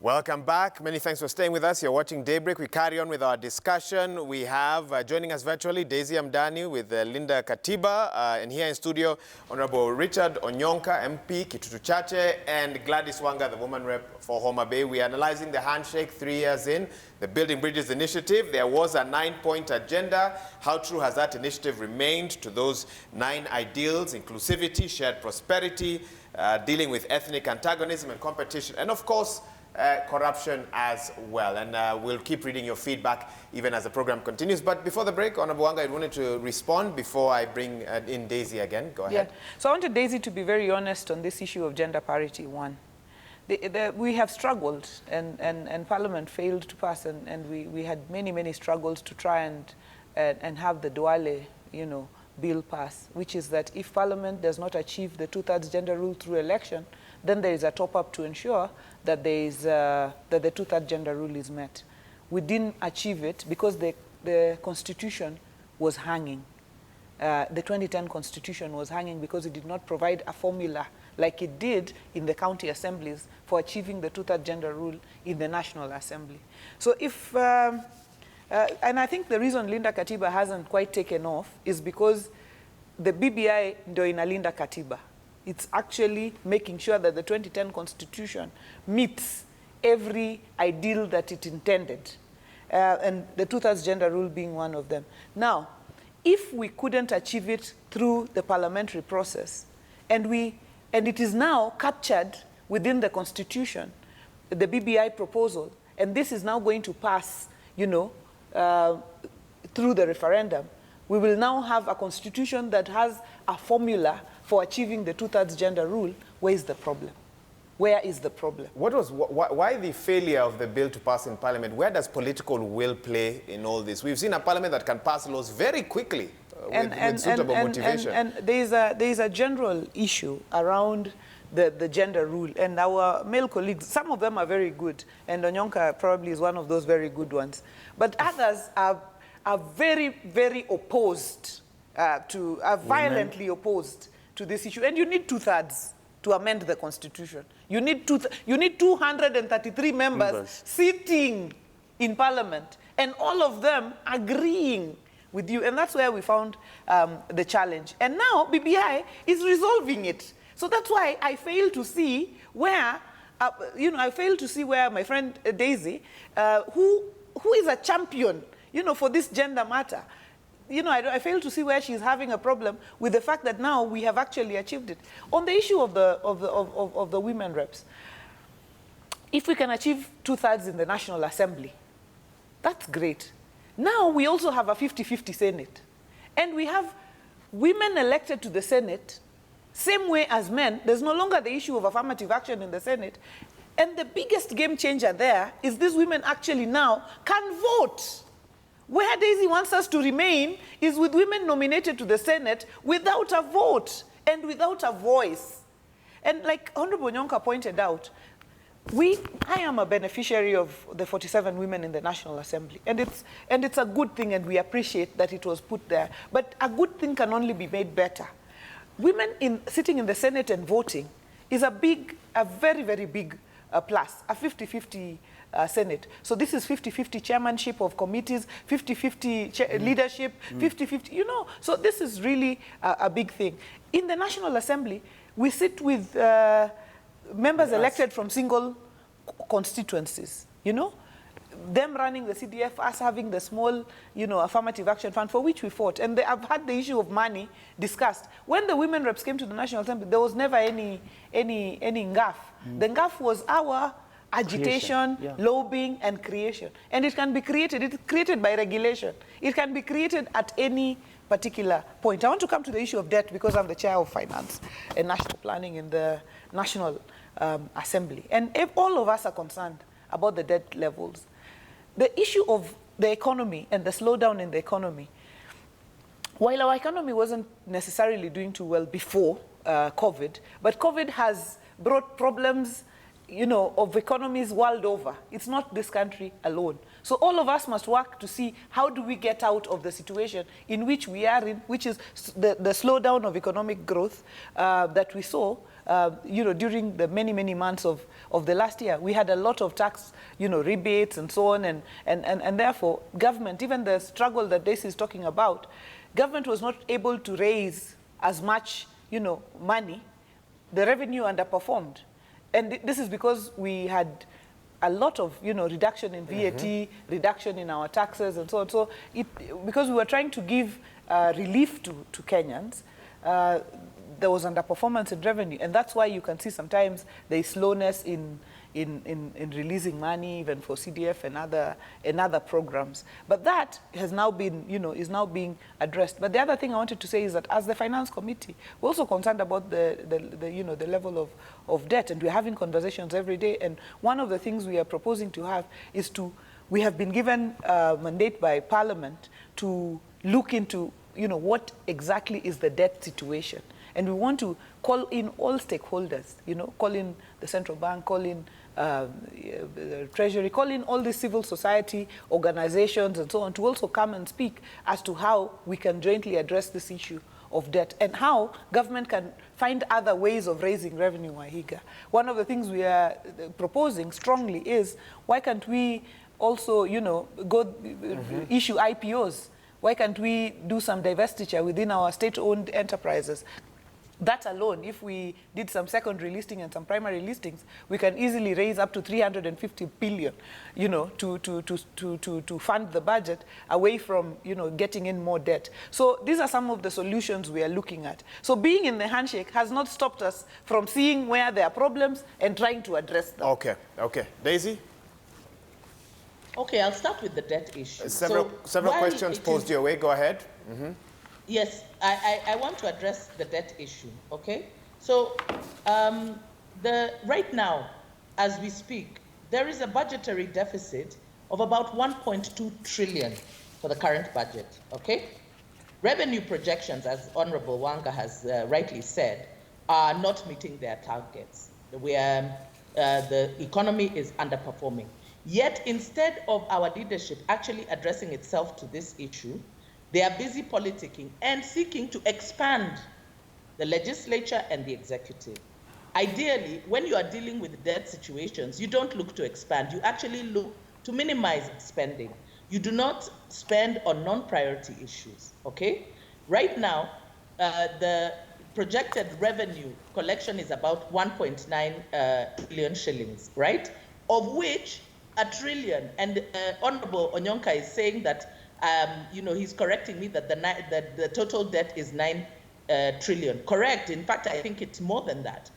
Welcome back. Many thanks for staying with us. You're watching Daybreak. We carry on with our discussion. We have joining us virtually Daisy Amdani with Linda Katiba, and here in studio, Honorable Richard Onyonka, MP, Kitutu Chache, and Gladys Wanga, the woman rep for Homa Bay. We are analyzing the Handshake 3 years in, the Building Bridges initiative. There was a 9-point agenda. How true has that initiative remained to those 9 ideals: inclusivity, shared prosperity, dealing with ethnic antagonism and competition, and of course, corruption as well. And we'll keep reading your feedback even as the program continues. But before the break, Honorable Wanga, I wanted to respond before I bring in Daisy again. Go ahead. Yeah. So I wanted Daisy to be very honest on this issue of gender parity. One, we have struggled, and Parliament failed to pass, and we had many struggles to try and have the Duale, bill pass, which is that if Parliament does not achieve the 2/3 gender rule through election, then there is a top-up to ensure that that the 2/3 gender rule is met. We didn't achieve it because the Constitution was hanging. The 2010 Constitution was hanging because it did not provide a formula like it did in the county assemblies for achieving the 2/3 gender rule in the National Assembly. So if, and I think the reason Linda Katiba hasn't quite taken off is because the BBI ndo inalinda Katiba. It's actually making sure that the 2010 Constitution meets every ideal that it intended, and the 2/3 gender rule being one of them. Now, if we couldn't achieve it through the parliamentary process, and it is now captured within the Constitution, the BBI proposal, and this is now going to pass, through the referendum, we will now have a Constitution that has a formula for achieving the 2/3 gender rule. Where is the problem? Where is the problem? Why the failure of the bill to pass in Parliament? Where does political will play in all this? We've seen a Parliament that can pass laws very quickly with suitable motivation. And there is a general issue around the gender rule, and our male colleagues, some of them are very good, and Onyonka probably is one of those very good ones, but others are very opposed violently opposed to this issue. And you need 2/3 to amend the Constitution. You need 233 members sitting in Parliament, and all of them agreeing with you. And that's where we found the challenge. And now BBI is resolving it. So that's why I fail to see where, my friend Daisy, who is a champion, for this gender matter, I fail to see where she's having a problem with the fact that now we have actually achieved it. On the issue of the women reps, if we can achieve 2/3 in the National Assembly, that's great. Now we also have a 50-50 Senate, and we have women elected to the Senate same way as men. There's no longer the issue of affirmative action in the Senate, and the biggest game changer there is these women actually now can vote. Where Daisy wants us to remain is with women nominated to the Senate without a vote and without a voice. And like Honorable Onyonka pointed out, I am a beneficiary of the 47 women in the National Assembly, and it's a good thing, and we appreciate that it was put there. But a good thing can only be made better. Women sitting in the Senate and voting is a very big plus, a 50-50 Senate. So this is 50-50 chairmanship of committees, 50-50 leadership, 50-50, So this is really a big thing. In the National Assembly, we sit with members elected from single constituencies, them running the CDF, us having the small, affirmative action fund for which we fought. And I've had the issue of money discussed. When the women reps came to the National Assembly, there was never any ngaff. The ngaff was our agitation, lobbying, and creation. And it can be created. It's created by regulation. It can be created at any particular point. I want to come to the issue of debt because I'm the chair of finance and national planning in the National Assembly. And if all of us are concerned about the debt levels, the issue of the economy and the slowdown in the economy, while our economy wasn't necessarily doing too well before COVID, but COVID has brought problems of economies world over. It's not this country alone. So all of us must work to see how do we get out of the situation in which we are in, which is the slowdown of economic growth that we saw during the many months of the last year, we had a lot of tax, rebates and so on, and therefore government, even the struggle that Daisy is talking about, government was not able to raise as much, money. The revenue underperformed, and this is because we had a lot of, reduction in VAT, reduction in our taxes and so on. So because we were trying to give relief to Kenyans, there was underperformance in revenue, and that's why you can see sometimes there is slowness in releasing money, even for CDF and other programs. But that has now been, is now being addressed. But the other thing I wanted to say is that as the Finance Committee, we're also concerned about the level of debt, and we're having conversations every day. And one of the things we are proposing to have is we have been given a mandate by Parliament to look into, what exactly is the debt situation. And we want to call in all stakeholders, call in the central bank, call in the Treasury, call in all the civil society organizations and so on to also come and speak as to how we can jointly address this issue of debt and how government can find other ways of raising revenue, Wahiga. One of the things we are proposing strongly is, why can't we also, issue IPOs? Why can't we do some divestiture within our state-owned enterprises? That alone, if we did some secondary listing and some primary listings, we can easily raise up to 350 billion, to fund the budget away from, getting in more debt. So these are some of the solutions we are looking at. So being in the handshake has not stopped us from seeing where there are problems and trying to address them. Okay. Daisy? Okay, I'll start with the debt issue. Several questions posed your way. Go ahead. Yes, I want to address the debt issue, okay? So right now, as we speak, there is a budgetary deficit of about 1.2 trillion for the current budget, okay? Revenue projections, as Honorable Wanga has rightly said, are not meeting their targets. The economy is underperforming. Yet, instead of our leadership actually addressing itself to this issue, they are busy politicking and seeking to expand the legislature and the executive. Ideally, when you are dealing with debt situations, you don't look to expand. You actually look to minimize spending. You do not spend on non-priority issues, okay? Right now, the projected revenue collection is about 1.9 trillion shillings, right? Of which 1 trillion, and Honorable Onyonka is saying that he's correcting me that the total debt is 9 trillion. Correct. In fact, I think it's more than that.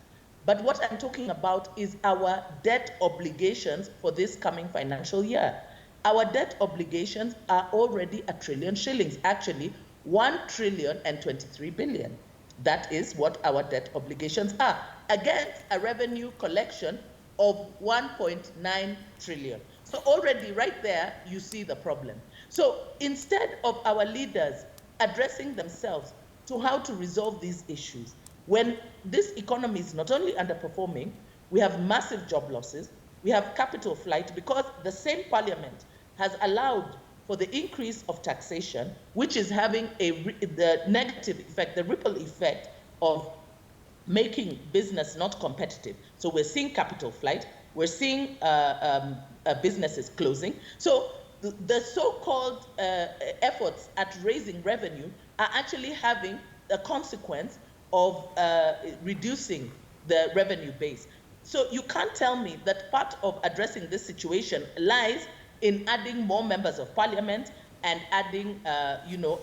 But what I'm talking about is our debt obligations for this coming financial year. Our debt obligations are already 1 trillion shillings. Actually, 1 trillion and 23 billion. That is what our debt obligations are, against a revenue collection of 1.9 trillion. So already right there, you see the problem. So instead of our leaders addressing themselves to how to resolve these issues, when this economy is not only underperforming, we have massive job losses, we have capital flight, because the same parliament has allowed for the increase of taxation, which is having the negative effect, the ripple effect of making business not competitive. So we're seeing capital flight, we're seeing businesses closing. So the so-called efforts at raising revenue are actually having a consequence of reducing the revenue base. So you can't tell me that part of addressing this situation lies in adding more members of parliament and adding,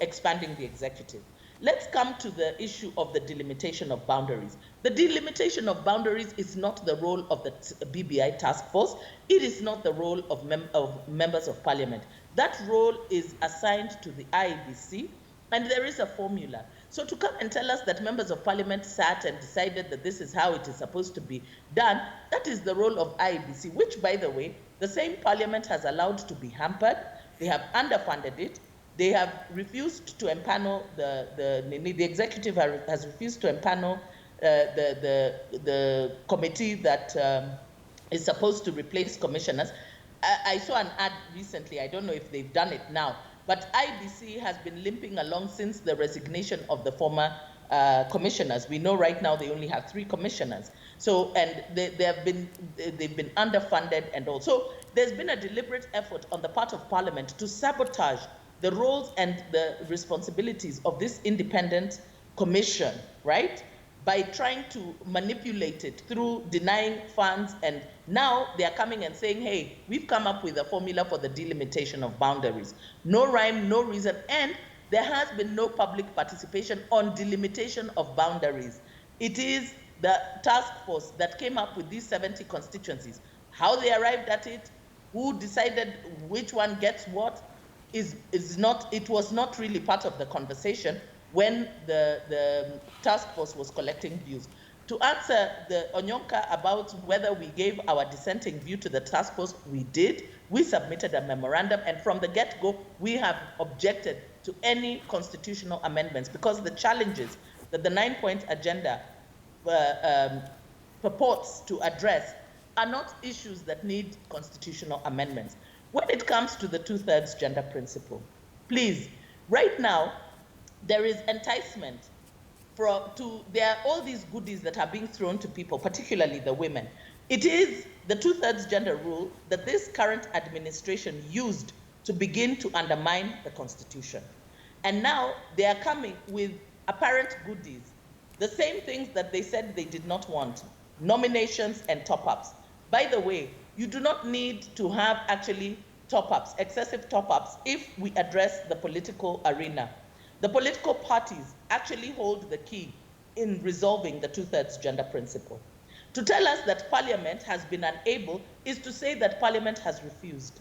expanding the executive. Let's come to the issue of the delimitation of boundaries. The delimitation of boundaries is not the role of the BBI task force. It is not the role of members of parliament. That role is assigned to the IEBC, and there is a formula. So to come and tell us that members of parliament sat and decided that this is how it is supposed to be done, that is the role of IEBC, which, by the way, the same parliament has allowed to be hampered. They have underfunded it. They have refused to empanel the executive has refused to empanel the committee that is supposed to replace commissioners. I saw an ad recently, I don't know if they've done it now, but IBC has been limping along since the resignation of the former commissioners. We know right now they only have 3 commissioners. So, and they've been underfunded and all. So there's been a deliberate effort on the part of Parliament to sabotage the roles and the responsibilities of this independent commission, right? By trying to manipulate it through denying funds. And now they are coming and saying, hey, we've come up with a formula for the delimitation of boundaries. No rhyme, no reason, and there has been no public participation on delimitation of boundaries. It is the task force that came up with these 70 constituencies. How they arrived at it, who decided which one gets what, it was not really part of the conversation when the task force was collecting views. To answer the Onyonka about whether we gave our dissenting view to the task force, we did. We submitted a memorandum, and from the get-go, we have objected to any constitutional amendments because the challenges that the 9-point agenda purports to address are not issues that need constitutional amendments. When it comes to the 2/3 gender principle, please, right now, there is enticement there are all these goodies that are being thrown to people, particularly the women. It is the 2/3 gender rule that this current administration used to begin to undermine the Constitution. And now they are coming with apparent goodies, the same things that they said they did not want, nominations and top-ups. By the way, you do not need to have actually top-ups, excessive top-ups, if we address the political arena. The political parties actually hold the key in resolving the 2/3 gender principle. To tell us that Parliament has been unable is to say that Parliament has refused.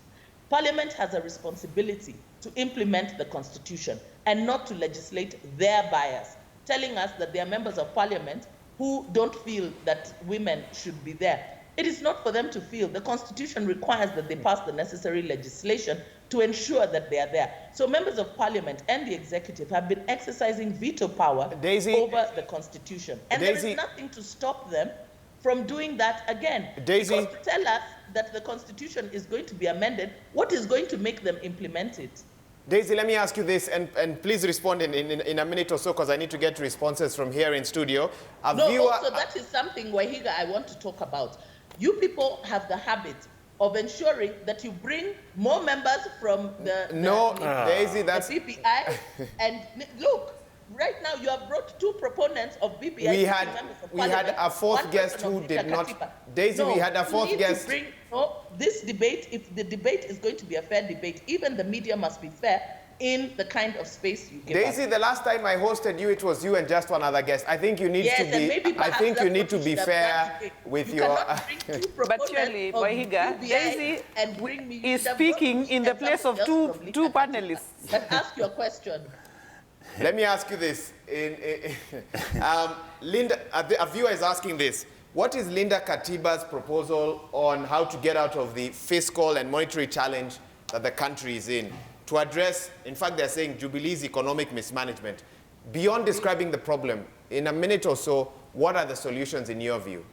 Parliament has a responsibility to implement the Constitution and not to legislate their bias, telling us that there are members of Parliament who don't feel that women should be there. It is not for them to feel. The Constitution requires that they pass the necessary legislation to ensure that they are there. So members of Parliament and the executive have been exercising veto power over the Constitution. And there is nothing to stop them from doing that again. Because to tell us that the Constitution is going to be amended, what is going to make them implement it? Daisy, let me ask you this, and please respond in a minute or so, because I need to get responses from here in studio. Also, that is something, Wahiga, I want to talk about. You people have the habit of ensuring that you bring more members from Daisy, that's the BPI. And look, right now you have brought 2 proponents of BPI. We had a 4th guest who did not. Daisy, we had a 4th guest. This debate, if the debate is going to be a fair debate, even the media must be fair in the kind of space you give Daisy, us. the last time I hosted you, it was you and just one other guest. I think you need to be. I think you need to be fair with your. But surely, Wahiga, Daisy is speaking in the place of two panelists. But ask your question. Let me ask you this. Linda, a viewer is asking this. What is Linda Katiba's proposal on how to get out of the fiscal and monetary challenge that the country is in? To address, in fact, they're saying Jubilee's economic mismanagement. Beyond describing the problem, in a minute or so, what are the solutions in your view?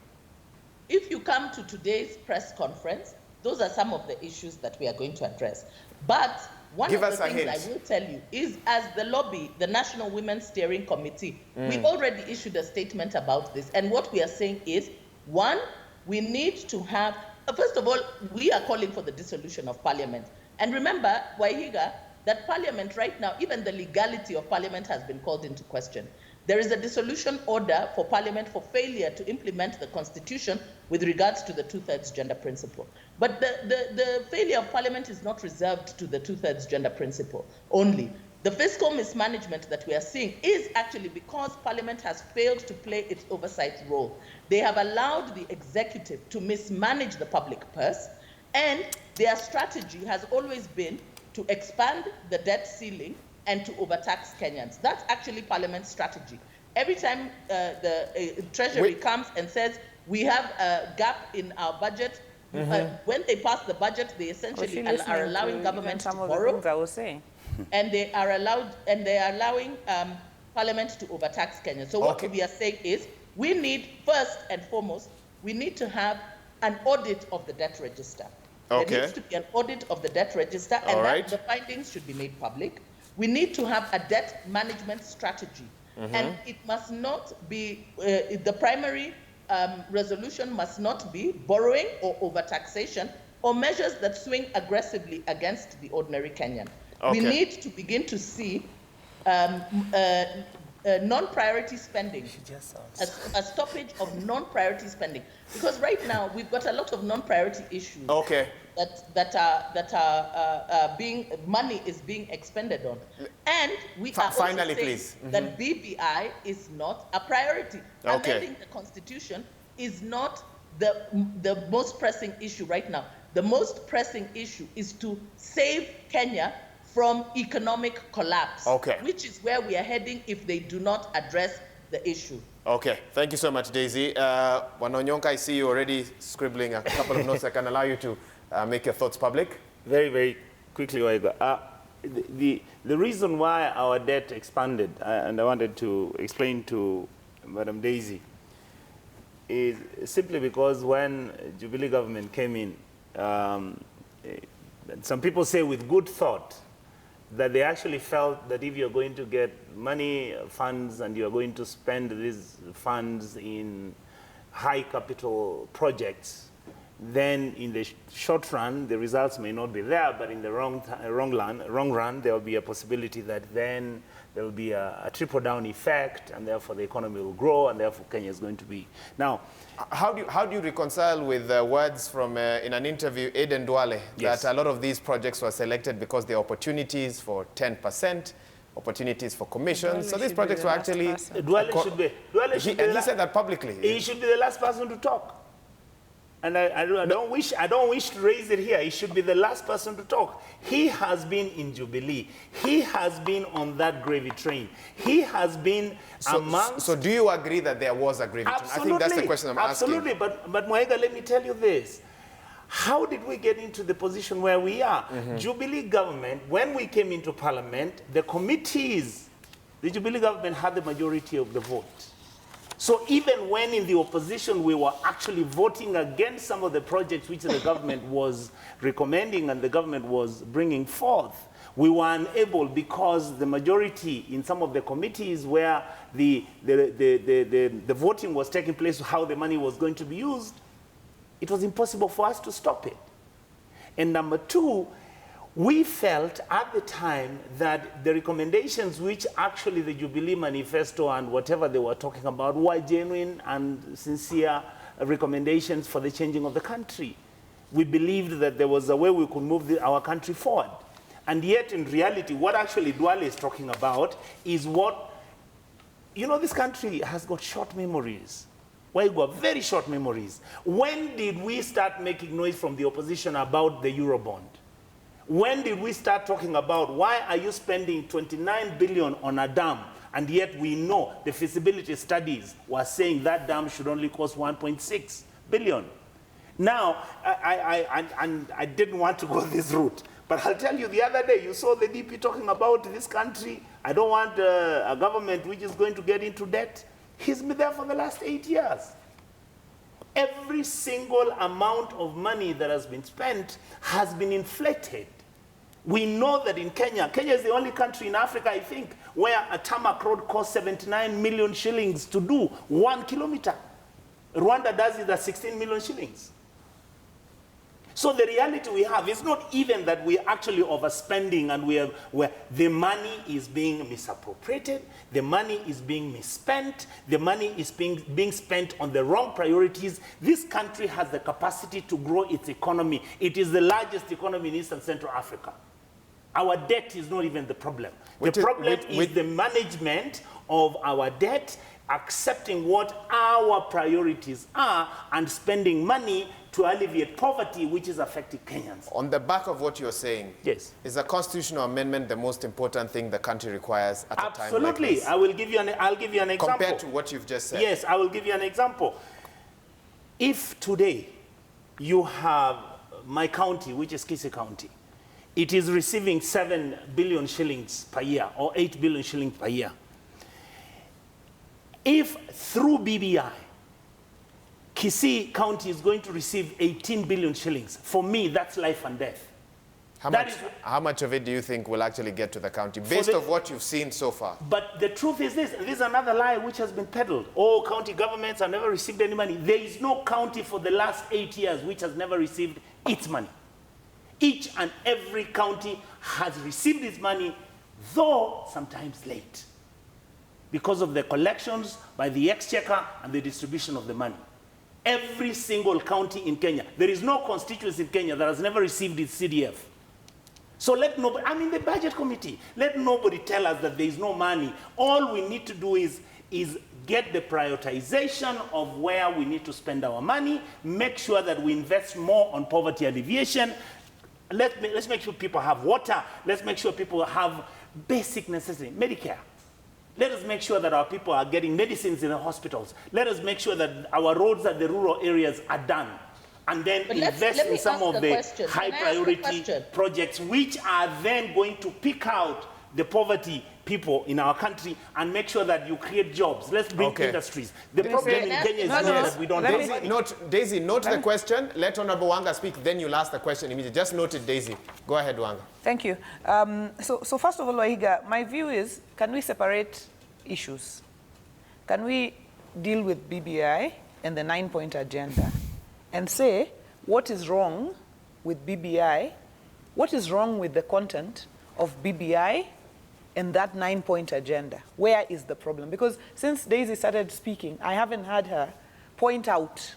If you come to today's press conference, those are some of the issues that we are going to address. But one of the things I will tell you is, as the lobby, the National Women's Steering Committee, we already issued a statement about this. And what we are saying is, 1, we need to have, first of all, we are calling for the dissolution of Parliament. And remember, Wahiga, that Parliament right now, even the legality of Parliament has been called into question. There is a dissolution order for Parliament for failure to implement the Constitution with regards to the 2/3 gender principle. But the failure of Parliament is not reserved to the 2/3 gender principle only. The fiscal mismanagement that we are seeing is actually because Parliament has failed to play its oversight role. They have allowed the executive to mismanage the public purse, and their strategy has always been to expand the debt ceiling and to overtax Kenyans. That's actually Parliament's strategy. Every time the Treasury comes and says, we have a gap in our budget, when they pass the budget, they essentially are allowing government to borrow. I was saying. And they are allowing Parliament to overtax Kenyans. So what we are saying is, we need, first and foremost, we need to have an audit of the debt register. There needs to be an audit of the debt register, and the findings should be made public. We need to have a debt management strategy. and it must not be, the primary resolution must not be borrowing or overtaxation or measures that swing aggressively against the ordinary Kenyan. We need to begin to see non-priority spending, a stoppage of non-priority spending, because right now we've got a lot of non-priority issues money is being expended on, and we are also saying please. that BBI is not a priority. Amending the constitution is not the most pressing issue right now. The most pressing issue is to save Kenya from economic collapse, which is where we are heading if they do not address the issue. Okay, thank you so much, Daisy. Wanonyonka, I see you already scribbling a couple of notes that can allow you to make your thoughts public. Very, very quickly, Waiga. The reason why our debt expanded, and I wanted to explain to Madam Daisy, is simply because when Jubilee government came in, some people say with good thought, that they actually felt that if you're going to get money, funds, and you're going to spend these funds in high capital projects, then in the short run, the results may not be there, but in the wrong run, there will be a possibility that then there will be a trickle-down effect, and therefore the economy will grow, and therefore Kenya is going to be. Now, how do you reconcile with words from, in an interview, Aden Duale, that a lot of these projects were selected because there are opportunities for 10%, opportunities for commissions, so these projects were actually... Duale should be... And he said that publicly. He should be the last person to talk. And I don't wish to raise it here. He should be the last person to talk. He has been in Jubilee. He has been on that gravy train. He has been amongst... So do you agree that there was a gravy train? I think that's the question I'm asking. Absolutely, but Mwaiga, let me tell you this. How did we get into the position where we are? Jubilee government, when we came into parliament, the committees, the Jubilee government had the majority of the vote. So even when in the opposition we were actually voting against some of the projects which the government was recommending and the government was bringing forth, we were unable, because the majority in some of the committees where the voting was taking place, how the money was going to be used, it was impossible for us to stop it. And number two, we felt at the time that the recommendations which actually the Jubilee manifesto and whatever they were talking about were genuine and sincere recommendations for the changing of the country. We believed that there was a way we could move our country forward. And yet, in reality, what actually Duale is talking about is what, you know, this country has got short memories. We've got very short memories. When did we start making noise from the opposition about the Eurobond? When did we start talking about why are you spending 29 billion on a dam, and yet we know the feasibility studies were saying that dam should only cost 1.6 billion? Now, I didn't want to go this route, but I'll tell you, the other day you saw the DP talking about this country. I don't want a government which is going to get into debt. He's been there for the last 8 years. Every single amount of money that has been spent has been inflated. We know that in Kenya is the only country in Africa, I think, where a tarmac road costs 79 million shillings to do 1 kilometer. Rwanda does it at 16 million shillings. So the reality we have is not even that we're actually overspending and where the money is being misappropriated, the money is being misspent, the money is being spent on the wrong priorities. This country has the capacity to grow its economy. It is the largest economy in East and Central Africa. Our debt is not even the problem. The problem is the management of our debt, accepting what our priorities are, and spending money to alleviate poverty, which is affecting Kenyans. On the back of what you're saying, yes, is a constitutional amendment the most important thing the country requires at a time like this? Absolutely. I'll give you an example. Compared to what you've just said. Yes, I will give you an example. If today you have my county, which is Kisii County, it is receiving 7 billion shillings per year, or 8 billion shillings per year. If through BBI, Kisii County is going to receive 18 billion shillings, for me, that's life and death. How much of it do you think will actually get to the county, based on what you've seen so far? But the truth is this is another lie which has been peddled. Oh, county governments have never received any money. There is no county for the last 8 years which has never received its money. Each and every county has received its money, though sometimes late, because of the collections by the exchequer and the distribution of the money. Every single county in Kenya, there is no constituency in Kenya that has never received its CDF. So let nobody, I mean the budget committee, let nobody tell us that there is no money. All we need to do is get the prioritization of where we need to spend our money, make sure that we invest more on poverty alleviation. Let's make sure people have water. Let's make sure people have basic necessity, Medicare. Let us make sure that our people are getting medicines in the hospitals. Let us make sure that our roads at the rural areas are done. And then invest in some of the high priority projects which are then going to pick out the poverty people in our country and make sure that you create jobs. Let's bring industries. The problem in Kenya is that we don't have Daisy, note the question. Let Honorable Wanga speak, then you'll ask the question immediately. Just note it, Daisy. Go ahead, Wanga. Thank you. So first of all, Wahiga, my view is, can we separate issues? Can we deal with BBI and the 9-point agenda and say what is wrong with BBI, what is wrong with the content of BBI and that 9-point agenda? Where is the problem? Because since Daisy started speaking, I haven't had her point out,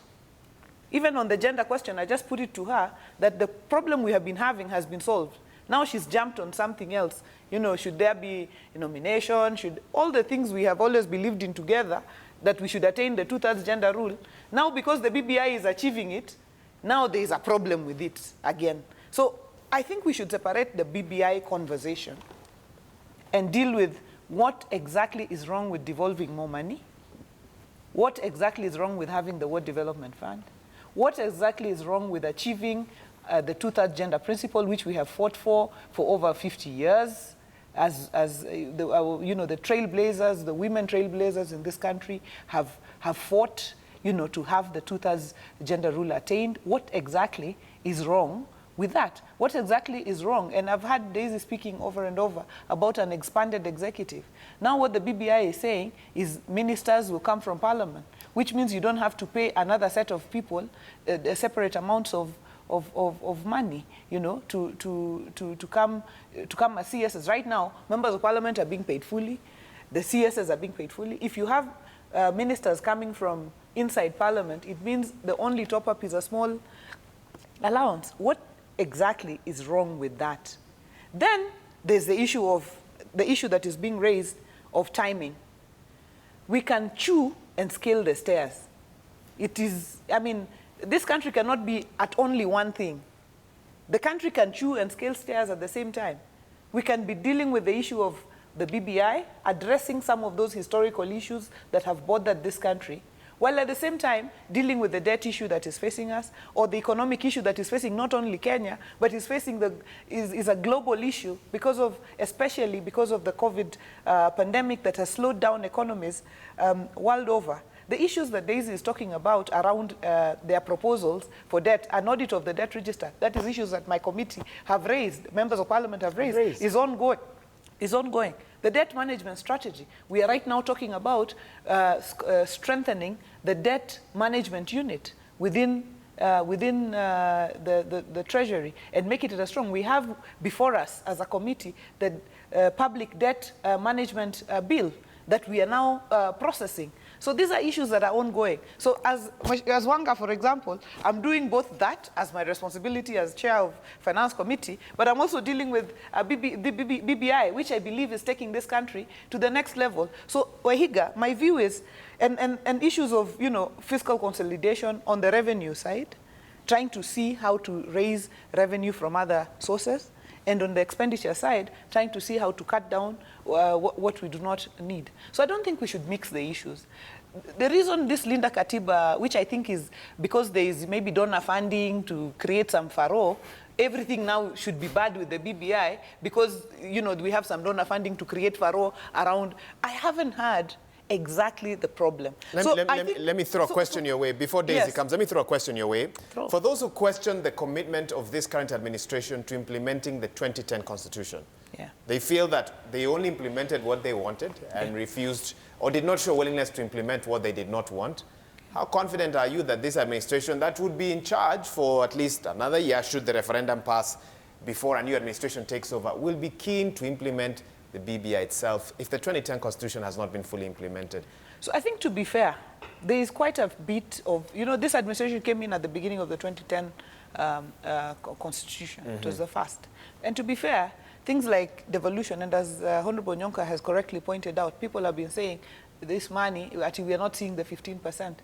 even on the gender question, I just put it to her that the problem we have been having has been solved. Now she's jumped on something else. You know, should there be a nomination? Should all the things we have always believed in together, that we should attain the 2/3 gender rule. Now, because the BBI is achieving it, now there is a problem with it again. So I think we should separate the BBI conversation and deal with what exactly is wrong with devolving more money, what exactly is wrong with having the World Development Fund, what exactly is wrong with achieving the 2/3 gender principle, which we have fought for over 50 years, as the trailblazers, the women trailblazers in this country have fought, to have the 2/3 gender rule attained. What exactly is wrong with that? What exactly is wrong? And I've had Daisy speaking over and over about an expanded executive. Now what the BBI is saying is ministers will come from parliament, which means you don't have to pay another set of people separate amounts of money, to come as CSs. Right now, members of parliament are being paid fully. The CSs are being paid fully. If you have ministers coming from inside parliament, it means the only top-up is a small allowance. What exactly is wrong with that? Then there's the issue that is being raised of timing. We can chew and scale the stairs. It is, this country cannot be at only one thing. The country can chew and scale stairs at the same time. We can be dealing with the issue of the BBI, addressing some of those historical issues that have bothered this country, while at the same time dealing with the debt issue that is facing us, or the economic issue that is facing not only Kenya, but is facing is a global issue especially because of the COVID pandemic that has slowed down economies world over. The issues that Daisy is talking about around their proposals for debt, an audit of the debt register, that is issues that my committee have raised, members of parliament have raised. Is ongoing. The debt management strategy, we are right now talking about strengthening the debt management unit within the Treasury and make it as strong. We have before us as a committee the public debt management bill that we are now processing. So these are issues that are ongoing. So as Wanga, for example, I'm doing both that as my responsibility as chair of Finance Committee, but I'm also dealing with BBI, which I believe is taking this country to the next level. So Wahiga, my view is, and issues of fiscal consolidation on the revenue side, trying to see how to raise revenue from other sources, and on the expenditure side, trying to see how to cut down what we do not need. So I don't think we should mix the issues. The reason this Linda Katiba, which I think is because there is maybe donor funding to create some furrow, everything now should be bad with the BBI because we have some donor funding to create furrow around. I haven't heard exactly the problem. Let me throw a question your way. Before Daisy Yes. comes, let me throw a question your way. Throw. For those who question the commitment of this current administration to implementing the 2010 Constitution, Yeah. they feel that they only implemented what they wanted and refused or did not show willingness to implement what they did not want. How confident are you that this administration that would be in charge for at least another year, should the referendum pass before a new administration takes over, will be keen to implement the BBI itself if the 2010 Constitution has not been fully implemented? So I think, to be fair, there is quite a bit of, this administration came in at the beginning of the 2010 Constitution. It was the first. And to be fair, things like devolution, and as Honorable Nyonka has correctly pointed out, people have been saying this money, actually we are not seeing the 15%.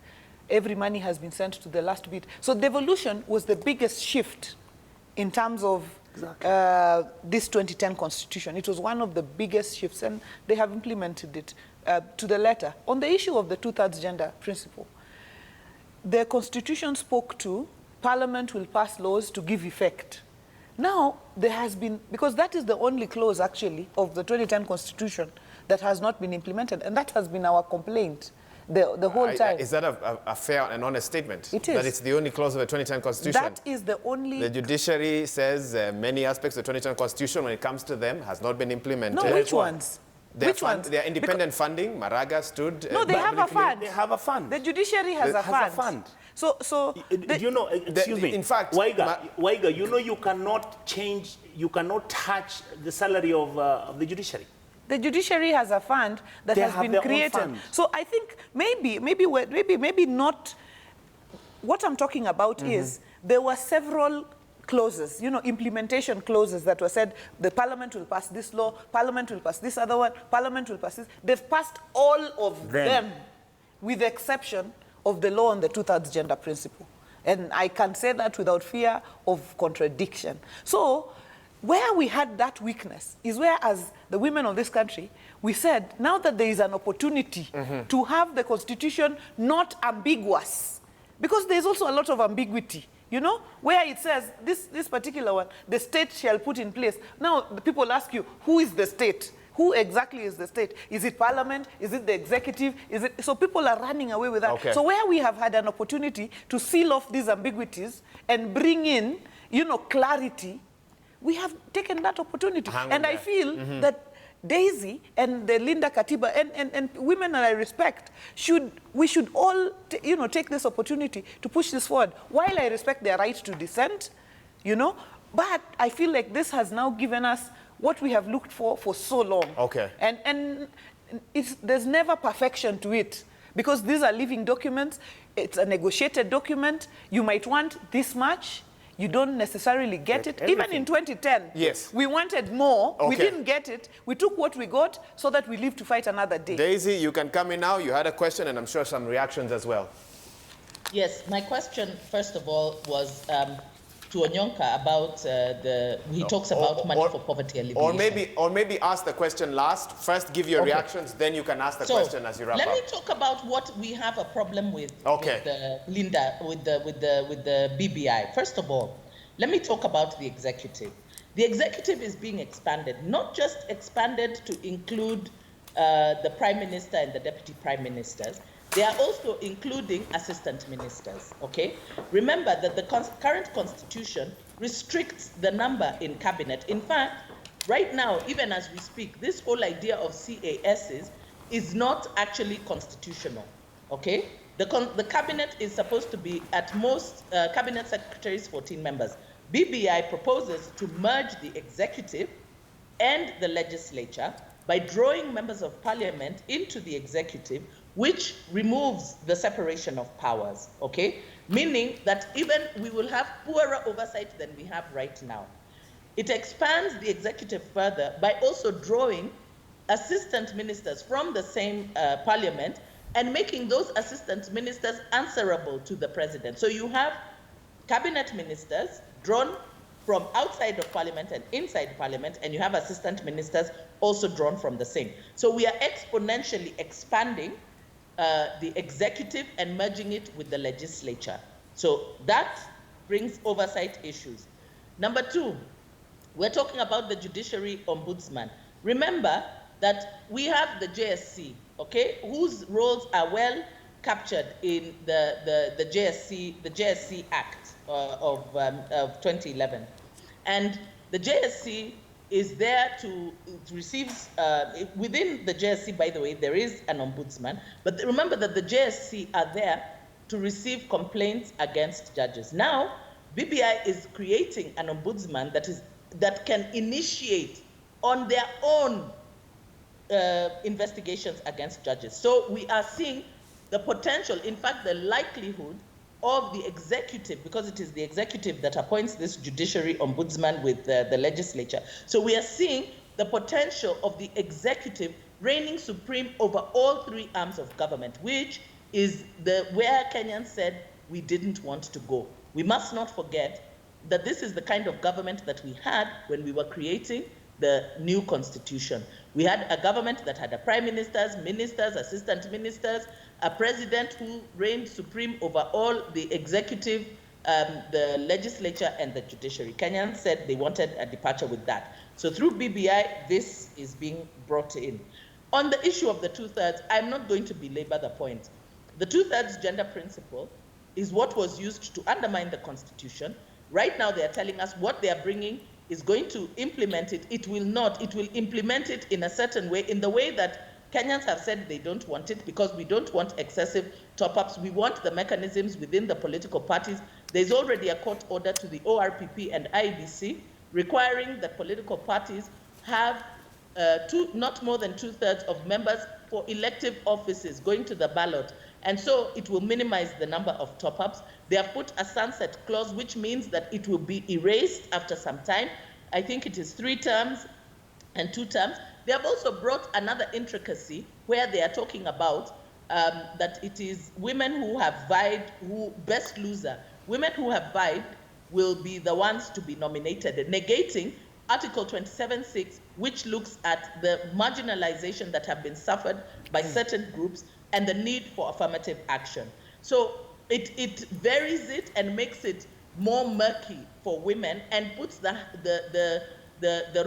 Every money has been sent to the last bit. So devolution was the biggest shift in terms of this 2010 Constitution. It was one of the biggest shifts, and they have implemented it to the letter. On the issue of the two-thirds gender principle, the Constitution spoke to Parliament will pass laws to give effect. Now, there has been, because that is the only clause, actually, of the 2010 Constitution that has not been implemented, and that has been our complaint the whole time. Is that a fair and honest statement? It is. That it's the only clause of the 2010 Constitution? That is the only... The judiciary says many aspects of the 2010 Constitution, when it comes to them, has not been implemented. No, which ones? Which ones? Their independent funding, Maraga stood... No, they have a fund. They have a fund. The judiciary has a fund. So you know, excuse me. In fact, Waiga, you know, you cannot touch the salary of the judiciary. The judiciary has a fund that has been created. So I think maybe not. What I'm talking about is there were several clauses, implementation clauses that were said, the Parliament will pass this law, Parliament will pass this other one, Parliament will pass this. They've passed all of them, with the exception of the law on the two-thirds gender principle. And I can say that without fear of contradiction. So where we had that weakness is where, as the women of this country, we said, now that there is an opportunity to have the Constitution not ambiguous, because there's also a lot of ambiguity, where it says, this particular one, the state shall put in place. Now, the people ask you, who is the state? Who exactly is the state? Is it Parliament? Is it the executive? So people are running away with that. Okay. So where we have had an opportunity to seal off these ambiguities and bring in, clarity, we have taken that opportunity. And I feel that Daisy and the Linda Katiba and women that I respect, we should all take this opportunity to push this forward. While I respect their right to dissent, but I feel like this has now given us what we have looked for so long. Okay. And there's never perfection to it, because these are living documents. It's a negotiated document. You might want this much. You don't necessarily get it. Everything. Even in 2010, yes, we wanted more. Okay. We didn't get it. We took what we got so that we live to fight another day. Daisy, you can come in now. You had a question, and I'm sure some reactions as well. Yes, my question, first of all, was to Onyonka about he talks about money for poverty alleviation. Or maybe ask the question last. First, give your reactions, then you can ask the question as you wrap up. Let me talk about what we have a problem with. Okay. With Linda, with the BBI. First of all, let me talk about the executive. The executive is being expanded, not just expanded to include the Prime Minister and the Deputy Prime Ministers. They are also including assistant ministers, okay? Remember that the current constitution restricts the number in cabinet. In fact, right now, even as we speak, this whole idea of CASs is not actually constitutional, okay? The cabinet is supposed to be, at most, cabinet secretaries, 14 members. BBI proposes to merge the executive and the legislature by drawing members of parliament into the executive, which removes the separation of powers, okay? Meaning that even we will have poorer oversight than we have right now. It expands the executive further by also drawing assistant ministers from the same parliament and making those assistant ministers answerable to the president. So you have cabinet ministers drawn from outside of parliament and inside parliament, and you have assistant ministers also drawn from the same. So we are exponentially expanding the executive and merging it with the legislature. So that brings oversight issues. Number two, we're talking about the judiciary ombudsman. Remember that we have the JSC, okay, whose roles are well captured in the JSC Act of 2011. And the JSC is there to receive, within the JSC, by the way, there is an ombudsman, but remember that the JSC are there to receive complaints against judges. Now, BBI is creating an ombudsman that can initiate on their own investigations against judges. So we are seeing the potential, in fact, the likelihood of the executive, because it is the executive that appoints this judiciary ombudsman with the legislature. So we are seeing the potential of the executive reigning supreme over all three arms of government, which is where Kenyans said we didn't want to go. We must not forget that this is the kind of government that we had when we were creating the new constitution. We had a government that had a prime ministers, assistant ministers, a president who reigned supreme over all the executive, the legislature, and the judiciary. Kenyans said they wanted a departure with that. So through BBI, this is being brought in. On the issue of the two-thirds, I'm not going to belabor the point. The two-thirds gender principle is what was used to undermine the constitution. Right now, they are telling us what they are bringing is going to implement it. It will not. It will implement it in a certain way, in the way that Kenyans have said they don't want it, because we don't want excessive top-ups. We want the mechanisms within the political parties. There's already a court order to the ORPP and IEBC requiring that political parties have not more than two-thirds of members for elective offices going to the ballot. And so it will minimize the number of top-ups. They have put a sunset clause, which means that it will be erased after some time. I think it is 3 terms and 2 terms. They have also brought another intricacy where they are talking about that it is women who have vied, best loser. Women who have vied will be the ones to be nominated, negating Article 27.6, which looks at the marginalization that have been suffered by certain groups and the need for affirmative action. So it varies it and makes it more murky for women and puts the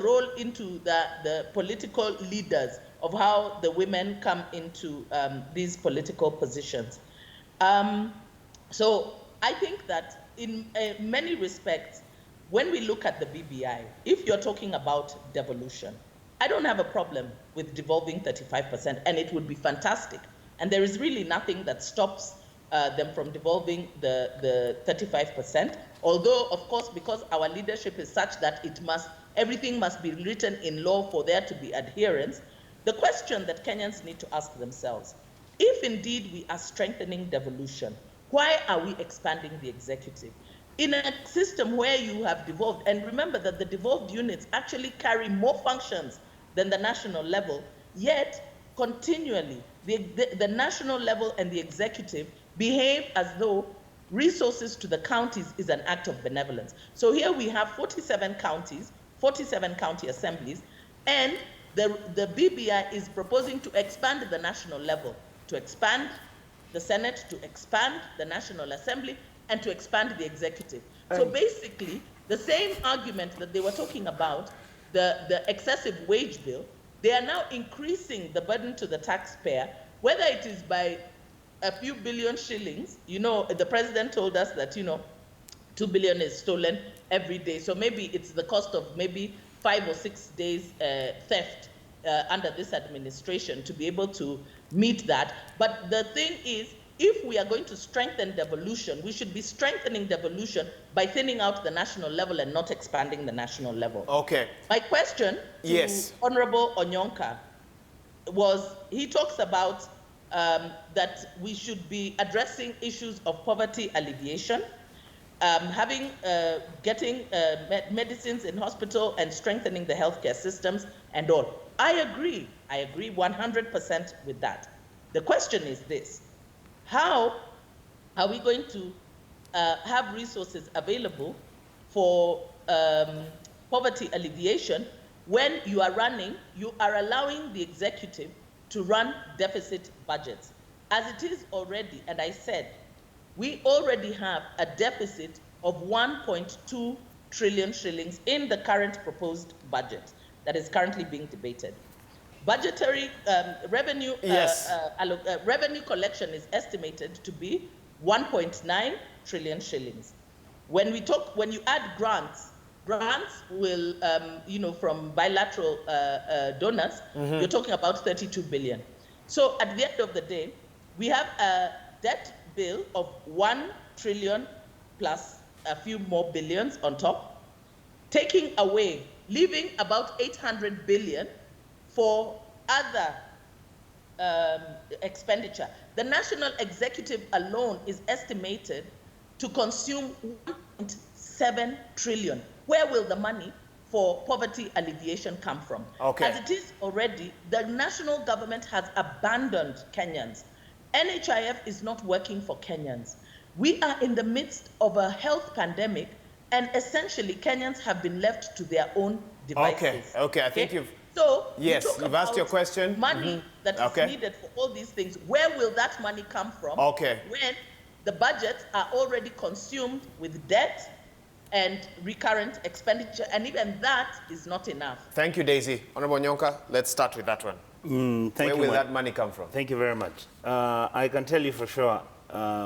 role into the political leaders of how the women come into these political positions. So I think that in many respects, when we look at the BBI, if you're talking about devolution, I don't have a problem with devolving 35%, and it would be fantastic. And there is really nothing that stops them from devolving the 35%. Although, of course, because our leadership is such that everything must be written in law for there to be adherence, the question that Kenyans need to ask themselves, if indeed we are strengthening devolution, why are we expanding the executive? In a system where you have devolved, and remember that the devolved units actually carry more functions than the national level, yet continually the national level and the executive behave as though resources to the counties is an act of benevolence. So here we have 47 counties, 47 county assemblies, and the BBI is proposing to expand the national level, to expand the Senate, to expand the National Assembly, and to expand the executive. So basically, the same argument that they were talking about, the excessive wage bill, they are now increasing the burden to the taxpayer, whether it is by a few billion shillings. You know, the president told us that, 2 billion is stolen every day. So maybe it's the cost of maybe 5 or 6 days theft under this administration to be able to meet that. But the thing is, if we are going to strengthen devolution, we should be strengthening devolution by thinning out the national level and not expanding the national level. Okay. My question to Honorable Onyonka was, he talks about that we should be addressing issues of poverty alleviation, getting medicines in hospital and strengthening the healthcare systems and all. I agree 100% with that. The question is this: how are we going to have resources available for poverty alleviation when you are allowing the executive to run deficit budgets? As it is already, and I said, we already have a deficit of 1.2 trillion shillings in the current proposed budget that is currently being debated. budgetary revenue Yes. revenue collection is estimated to be 1.9 trillion shillings. When you add grants will, from bilateral donors, you're talking about 32 billion. So at the end of the day, we have a debt bill of 1 trillion plus a few more billions on top, leaving about 800 billion for other expenditure. The national executive alone is estimated to consume 1.7 trillion. Where will the money for poverty alleviation come from? Okay. As it is already, the national government has abandoned Kenyans. NHIF is not working for Kenyans. We are in the midst of a health pandemic, and essentially Kenyans have been left to their own devices. Okay, I think you've... So, Yes, you've asked your question. Money that is needed for all these things. Where will that money come from? Okay. When the budgets are already consumed with debt and recurrent expenditure, and even that is not enough. Thank you, Daisy. Honorable Nyonka, let's start with that one. Where will that money come from? Thank you very much. I can tell you for sure,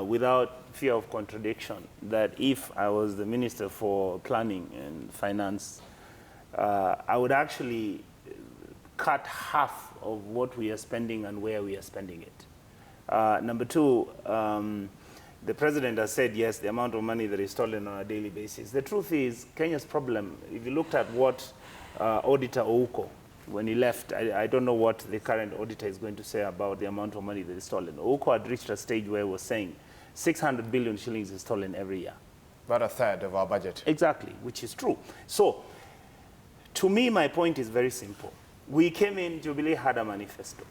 without fear of contradiction, that if I was the Minister for Planning and Finance, I would actually cut half of what we are spending and where we are spending it. Number two, the President has said, yes, the amount of money that is stolen on a daily basis. The truth is, Kenya's problem, if you looked at what Auditor Ouko, when he left, I don't know what the current auditor is going to say about the amount of money that is stolen. Ouko had reached a stage where he was saying 600 billion shillings is stolen every year. About a third of our budget. Exactly, which is true. So, to me, my point is very simple. We came in, Jubilee had a manifesto.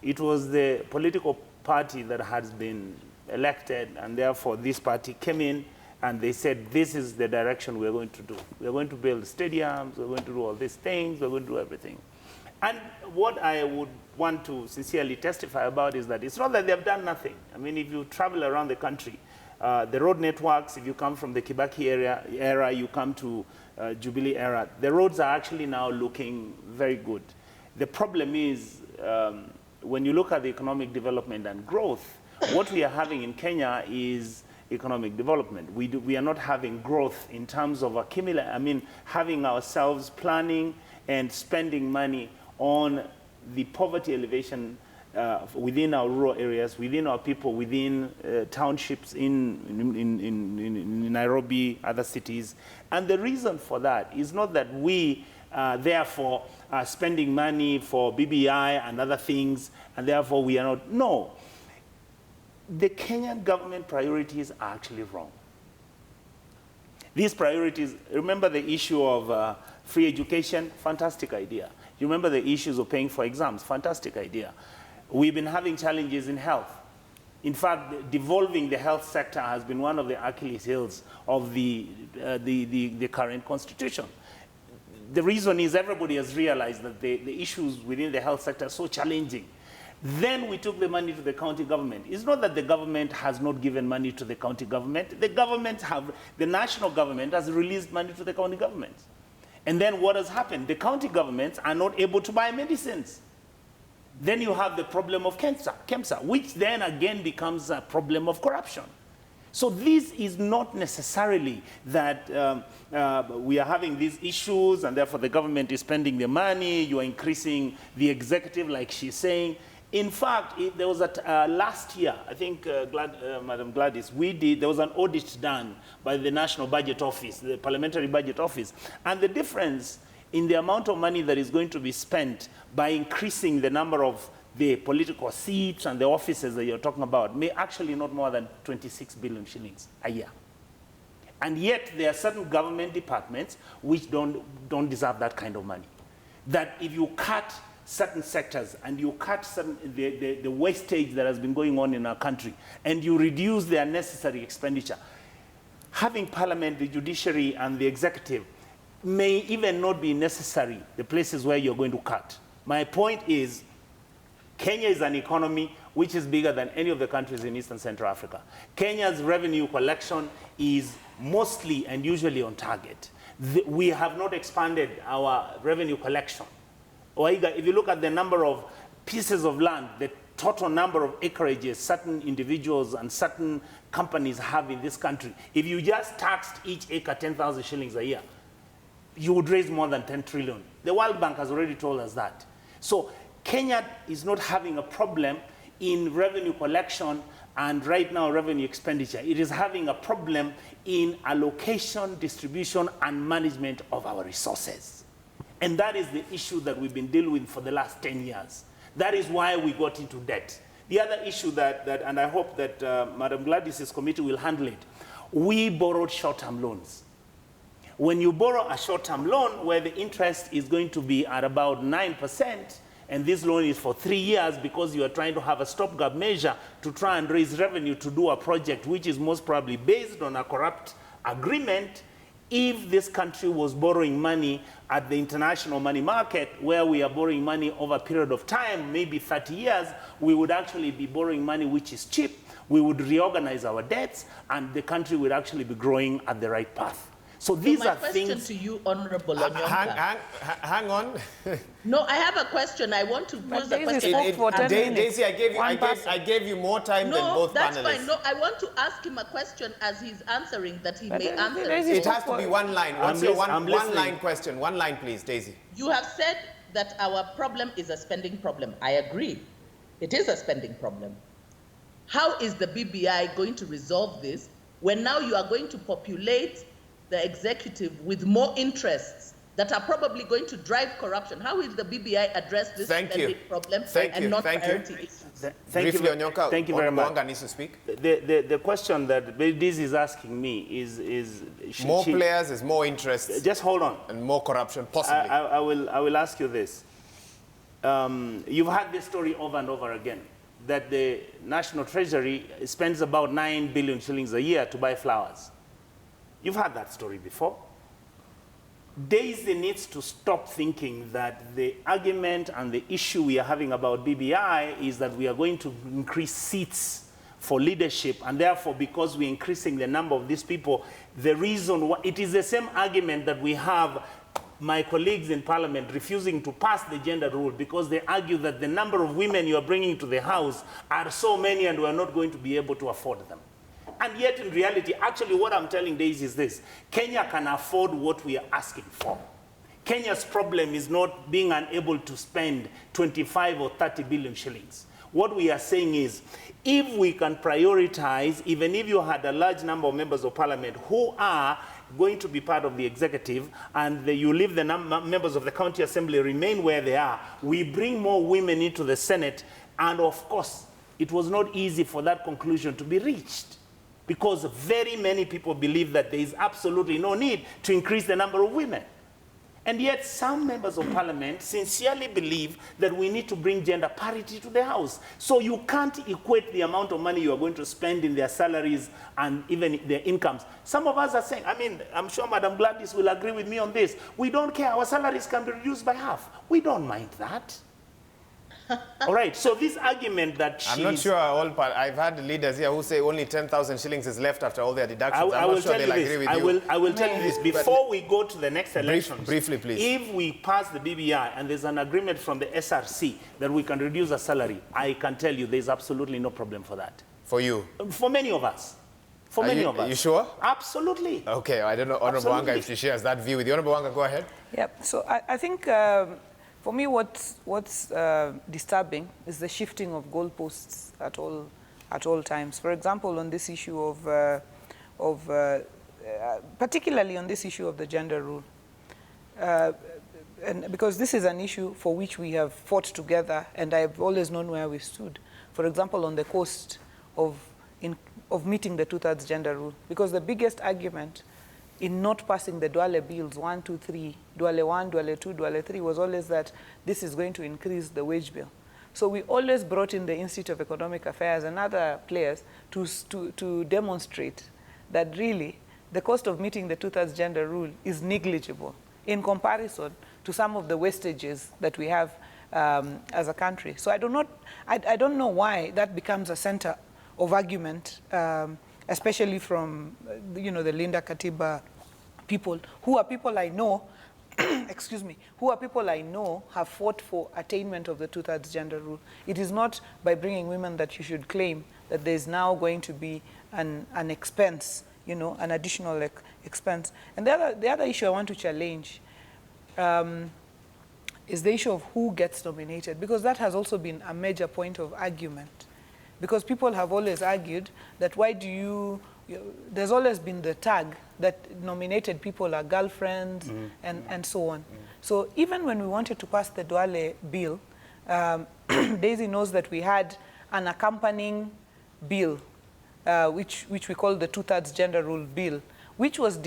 It was the political party that has been elected, and therefore this party came in and they said, this is the direction we're going to do. We're going to build stadiums, we're going to do all these things, we're going to do everything. And what I would want to sincerely testify about is that it's not that they've done nothing. I mean, if you travel around the country, the road networks, if you come from the Kibaki era, you come to Jubilee era, the roads are actually now looking very good. The problem is, when you look at the economic development and growth, what we are having in Kenya is economic development. We are not having growth in terms of having ourselves planning and spending money on the poverty alleviation within our rural areas, within our people, within townships in Nairobi, other cities. And the reason for that is not that we therefore are spending money for BBI and other things, and therefore we are not. No. The Kenyan government priorities are actually wrong. These priorities, remember the issue of free education, fantastic idea. You remember the issues of paying for exams, fantastic idea. We've been having challenges in health. In fact, devolving the health sector has been one of the Achilles heels of the current constitution. The reason is everybody has realized that the issues within the health sector are so challenging. Then we took the money to the county government. It's not that the government has not given money to the county government. The national government has released money to the county governments. And then what has happened? The county governments are not able to buy medicines. Then you have the problem of KEMSA, which then again becomes a problem of corruption. So this is not necessarily that we are having these issues and therefore the government is spending the money, you are increasing the executive like she's saying. In fact, there was last year, I think, Madam Gladys, there was an audit done by the National Budget Office, the Parliamentary Budget Office, and the difference in the amount of money that is going to be spent by increasing the number of the political seats and the offices that you're talking about may actually not more than 26 billion shillings a year. And yet, there are certain government departments which don't deserve that kind of money. That if you cut certain sectors and you cut the wastage that has been going on in our country and you reduce the unnecessary expenditure, having parliament, the judiciary and the executive may even not be necessary, the places where you're going to cut. My point is, Kenya is an economy which is bigger than any of the countries in East and Central Africa. Kenya's revenue collection is mostly and usually on target. We have not expanded our revenue collection Waiga, if you look at the number of pieces of land, the total number of acreages certain individuals and certain companies have in this country, if you just taxed each acre 10,000 shillings a year, you would raise more than 10 trillion. The World Bank has already told us that. So Kenya is not having a problem in revenue collection and right now revenue expenditure. It is having a problem in allocation, distribution, and management of our resources. And that is the issue that we've been dealing with for the last 10 years. That is why we got into debt. The other issue that and I hope that Madam Gladys's committee will handle it, we borrowed short-term loans. When you borrow a short-term loan where the interest is going to be at about 9%, and this loan is for 3 years because you are trying to have a stopgap measure to try and raise revenue to do a project which is most probably based on a corrupt agreement, if this country was borrowing money at the international money market where we are borrowing money over a period of time, maybe 30 years, we would actually be borrowing money which is cheap. We would reorganize our debts and the country would actually be growing at the right path. So these are things. My question to you, Honorable Onyonka. Hang on. No, I have a question. I want to pose the question. Daisy, I gave you more time than both panelists. No, that's fine. No, I want to ask him a question as he's answering that he may answer. It has to be one line. What's your one-line question? One line, please, Daisy. You have said that our problem is a spending problem. I agree. It is a spending problem. How is the BBI going to resolve this when now you are going to populate the executive with more interests that are probably going to drive corruption? How will the BBI address this spending problem and not priority issues? Thank you very much. Needs to speak. The question that Daisy is asking me is more players is more interest. Just hold on. And more corruption, possibly. I will ask you this. You've had this story over and over again, that the National Treasury spends about 9 billion shillings a year to buy flowers. You've had that story before. Daisy needs to stop thinking that the argument and the issue we are having about BBI is that we are going to increase seats for leadership, and therefore, because we're increasing the number of these people, the reason why, it is the same argument that we have my colleagues in Parliament refusing to pass the gender rule because they argue that the number of women you are bringing to the House are so many and we are not going to be able to afford them. And yet, in reality, actually what I'm telling Daisy is this: Kenya can afford what we are asking for. Kenya's problem is not being unable to spend 25 or 30 billion shillings. What we are saying is, if we can prioritize, even if you had a large number of members of Parliament who are going to be part of the executive, and you leave the members of the county assembly remain where they are, we bring more women into the Senate, and of course, it was not easy for that conclusion to be reached, because very many people believe that there is absolutely no need to increase the number of women. And yet some members of Parliament sincerely believe that we need to bring gender parity to the House. So you can't equate the amount of money you are going to spend in their salaries and even their incomes. Some of us are saying, I mean, I'm sure Madam Gladys will agree with me on this. We don't care. Our salaries can be reduced by half. We don't mind that. All right, so this argument that I'm not sure I've had leaders here who say only 10,000 shillings is left after all their deductions. I'm not sure they'll agree with you. I will tell you this, before we go to the next elections, briefly, please. If we pass the BBI and there's an agreement from the SRC that we can reduce the salary, I can tell you there's absolutely no problem for that. For you? For many of us. For many of us. Are you sure? Absolutely. Okay, I don't know, Honorable Wanga, if she shares that view with you. Honorable Wanga, go ahead. Yep, so I think for me, what's disturbing is the shifting of goalposts at all times. For example, on this issue particularly on this issue of the gender rule, and because this is an issue for which we have fought together, and I've always known where we stood. For example, on the cost of meeting the 2/3 gender rule, because the biggest argument in not passing the Duale bills 1, 2, 3, Duale 1, Duale 2, Duale 3 was always that this is going to increase the wage bill. So we always brought in the Institute of Economic Affairs and other players to demonstrate that really the cost of meeting the 2/3 gender rule is negligible in comparison to some of the wastages that we have as a country. So I don't know why that becomes a center of argument, especially from the Linda Katiba people, who are people I know excuse me, who are people I know have fought for attainment of the 2/3 gender rule. It is not by bringing women that you should claim that there's now going to be an expense, you know, an additional expense. And the other issue I want to challenge is the issue of who gets nominated, because that has also been a major point of argument. Because people have always argued that there's always been the tag that nominated people are girlfriends and so on. So even when we wanted to pass the Duale bill, Daisy knows that we had an accompanying bill, which we call the 2/3 gender rule bill, which was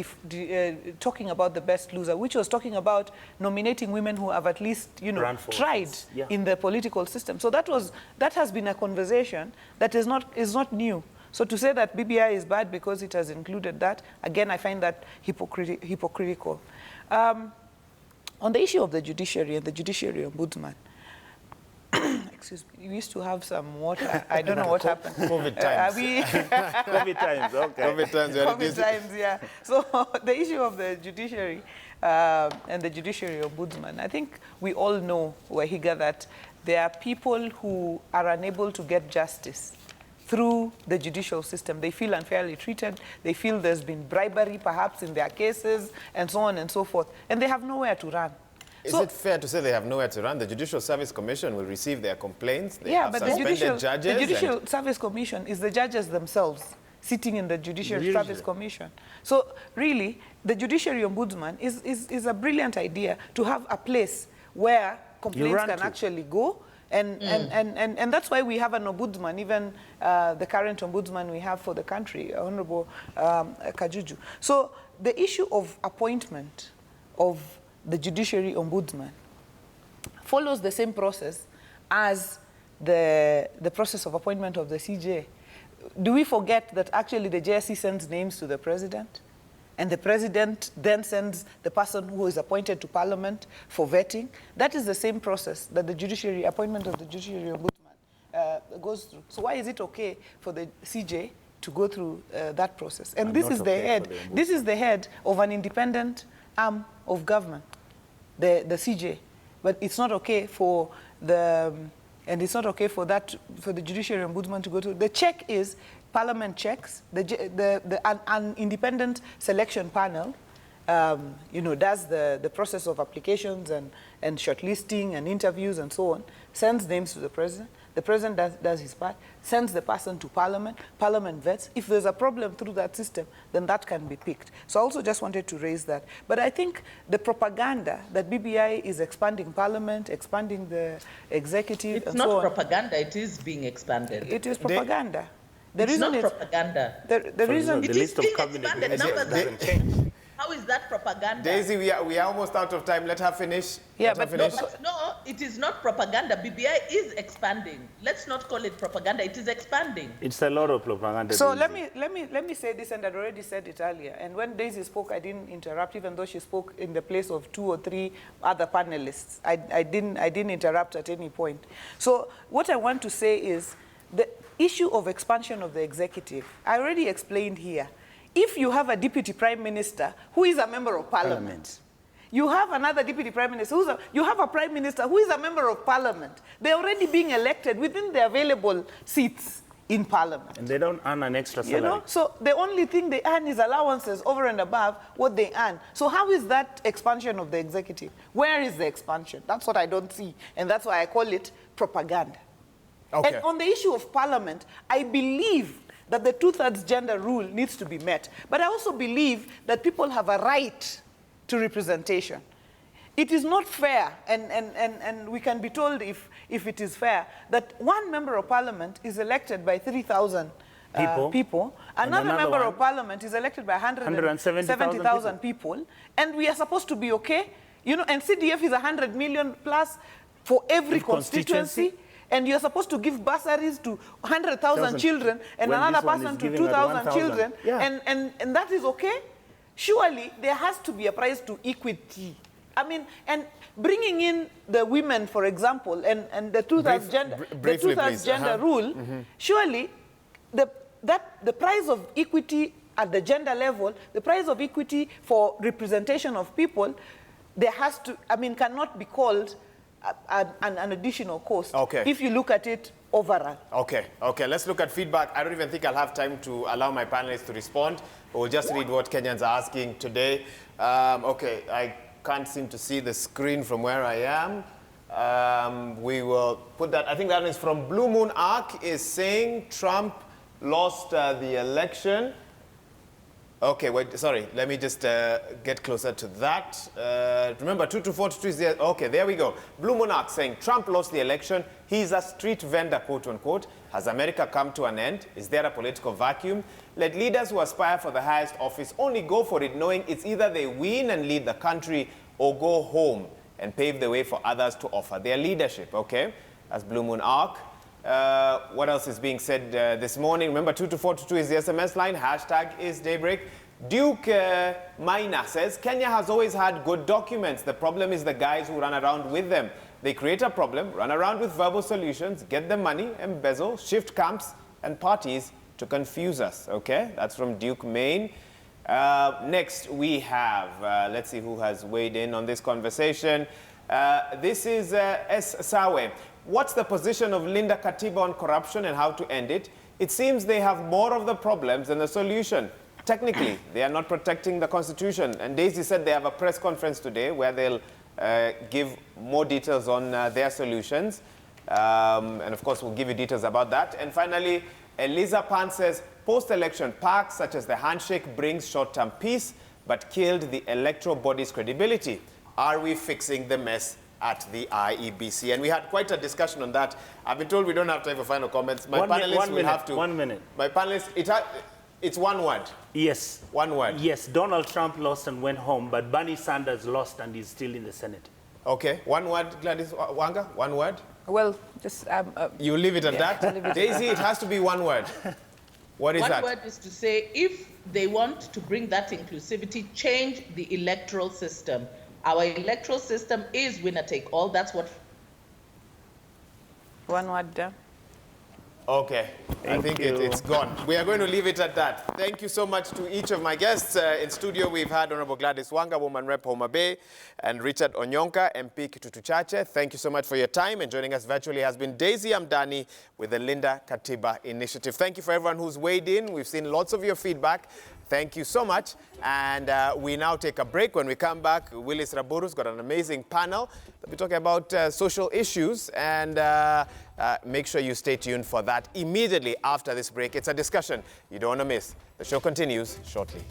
talking about the best loser, which was talking about nominating women who have at least, you know, tried in the political system. So that has been a conversation that is not new. So to say that BBI is bad because it has included that, again, I find that hypocritical. On the issue of the judiciary and the judiciary ombudsman, excuse me, we used to have some water. I don't know what happened. COVID times. COVID times, okay. COVID times, COVID times, yeah. So the issue of the judiciary and the judiciary ombudsman, I think we all know, Wahiga, that there are people who are unable to get justice through the judicial system. They feel unfairly treated. They feel there's been bribery, perhaps, in their cases, and so on and so forth. And they have nowhere to run. Is it fair to say they have nowhere to run? The Judicial Service Commission will receive their complaints. They have but suspended judges. the Judicial Service Commission is the judges themselves sitting in the Judicial Service Commission. So really, the Judiciary Ombudsman is a brilliant idea to have a place where complaints can actually go. And that's why we have an ombudsman, even the current ombudsman we have for the country, Honorable Kajuju. So the issue of appointment of the judiciary ombudsman follows the same process as the process of appointment of the CJ. Do we forget that actually the JSC sends names to the president? And the president then sends the person who is appointed to parliament for vetting? That is the same process that the judiciary appointment of the judiciary ombudsman goes through. So why is it okay for the CJ to go through that process? And this is this is the head of an independent arm of government, the CJ. But it's not okay for the judiciary ombudsman to go to. The check is Parliament checks, an independent selection panel, does the process of applications and shortlisting and interviews and so on, sends names to the president. The president does his part, sends the person to Parliament, Parliament vets. If there's a problem through that system, then that can be picked. So I also just wanted to raise that. But I think the propaganda that BBI is expanding Parliament, expanding the executive, it's and so on. It's not propaganda, it is being expanded. It is propaganda. It's not propaganda. The reason it is being expanded. Numbers doesn't change. How is that propaganda? Daisy, we are almost out of time. Let her finish. Yeah, no, it is not propaganda. BBI is expanding. Let's not call it propaganda. It is expanding. It's a lot of propaganda. So let me say this, and I'd already said it earlier. And when Daisy spoke, I didn't interrupt, even though she spoke in the place of 2 or 3 other panelists. I didn't interrupt at any point. So what I want to say is the issue of expansion of the executive. I already explained here. If you have a deputy prime minister who is a member of parliament, you have another deputy prime minister, you have a prime minister who is a member of parliament. They're already being elected within the available seats in parliament. And they don't earn an extra salary. You know? So the only thing they earn is allowances over and above what they earn. So how is that expansion of the executive? Where is the expansion? That's what I don't see. And that's why I call it propaganda. Okay. And on the issue of parliament, I believe that the 2/3 gender rule needs to be met. But I also believe that people have a right to representation. It is not fair, and we can be told if it is fair, that one member of parliament is elected by 3,000 people. Another member of parliament is elected by 170,000 people. And we are supposed to be okay. You know, and CDF is 100 million plus for every constituency. And you're supposed to give bursaries to 100,000 children and another person to 2,000 children, and that is okay? Surely there has to be a price to equity. I mean, and bringing in the women, for example, and the 2/3 gender rule, surely the price of equity at the gender level, the price of equity for representation of people, there has to, I mean, cannot be called an additional cost. Okay. If you look at it overall. Okay, okay, let's look at feedback. I don't even think I'll have time to allow my panelists to respond. We'll just read what Kenyans are asking today. Okay, I can't seem to see the screen from where I am. We will put that, I think that is from Blue Moon Arc, is saying Trump lost the election. Okay, wait, sorry, let me just get closer to that. Remember, 22422 is there. Okay, there we go. Blue Monarch saying Trump lost the election. He's a street vendor, quote unquote. Has America come to an end? Is there a political vacuum? Let leaders who aspire for the highest office only go for it, knowing it's either they win and lead the country or go home and pave the way for others to offer their leadership. Okay, that's Blue Moon Arc. What else is being said this morning? Remember, 22422 is the SMS line. Hashtag is Daybreak. Duke Maina says, Kenya has always had good documents. The problem is the guys who run around with them. They create a problem, run around with verbal solutions, get them money, embezzle, shift camps and parties to confuse us. Okay, that's from Duke Maine. Next, we have, let's see who has weighed in on this conversation. This is S. Sawe. What's the position of Linda Katiba on corruption and how to end it? It seems they have more of the problems than the solution. Technically, they are not protecting the Constitution. And Daisy said they have a press conference today where they'll give more details on their solutions. And of course, we'll give you details about that. And finally, Eliza Pan says, post-election pacts such as the handshake brings short-term peace, but killed the electoral body's credibility. Are we fixing the mess at the IEBC? And we had quite a discussion on that. I've been told we don't have time for final comments. My panelists will have to. 1 minute. My panelists, it's one word. Yes. One word. Yes, Donald Trump lost and went home, but Bernie Sanders lost and is still in the Senate. Okay, one word, Gladys Wanga, one word. Well, just... you leave it at that? Daisy, it has to be one word. What is that? One word is to say, if they want to bring that inclusivity, change the electoral system. Our electoral system is winner-take-all. That's what... One word done. Okay, I think it's gone. We are going to leave it at that. Thank you so much to each of my guests. In studio, we've had Honorable Gladys Wanga, Woman Rep Homa Bay, and Richard Onyonka, MP Kitutu Chache. Thank you so much for your time. And joining us virtually has been Daisy Amdani with the Linda Katiba Initiative. Thank you for everyone who's weighed in. We've seen lots of your feedback. Thank you so much. And we now take a break. When we come back, Willis Raburu's got an amazing panel. They'll be talking about social issues. And make sure you stay tuned for that immediately after this break. It's a discussion you don't want to miss. The show continues shortly.